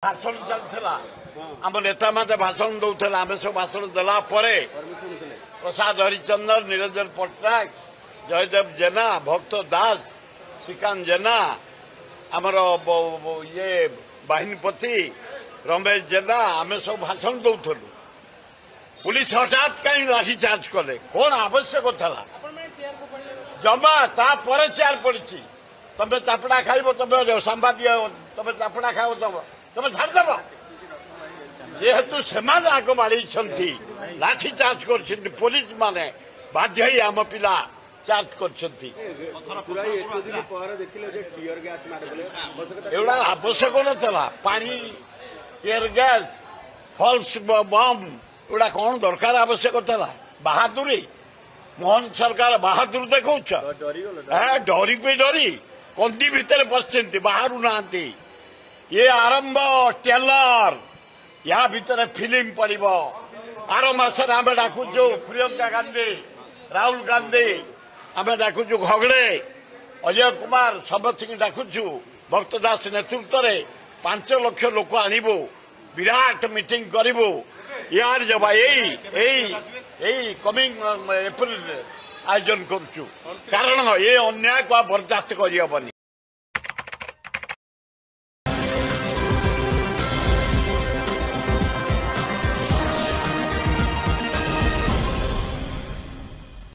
भाषण चलता आम नेता मैंने भाषण दौले आम सब भाषण देला प्रसाद हरिचंदन निरंजन पट्टनायक जयदेव जेना भक्त दास श्रीकांत जेना आमर ये बाहिनीपति रमेश जेना आम सब भाषण दौलु पुलिस हठात कहीं लाठीचार्ज कले कौन आवश्यक था जमा तापर चेयर पड़ी तमें चापड़ा खाइब तुम सांबादिक तुम चापड़ा खाओ तुम छाड़देव जेहेतु से आग माड़ी लाठीचार्ज कर पुलिस माने बाध्य ही आम पिला चार्ज कर आवश्यक ना पानी टीयर गैस फल्स बम एड़ा कौन दरकार आवश्यक था बहादुरी मोहन सरकार बहादुर देखा डरी पे डरी कंदी भितर बसते बाहर ना ये आरंभ टेलर या भितर फिल्म पड़ो आर मसरे आम डाकुचु प्रियंका गांधी राहुल गांधी आम डाकुचु घगड़े अजय कुमार समस्त डाकुचु भक्त दास नेतृत्व में 5 लाख लोक आणबू विराट मीटिंग करू यार जब यही कमिंग एप्रिल आयोजन करुचु कारण ये अन्याय को बर्दास्त करहबनी।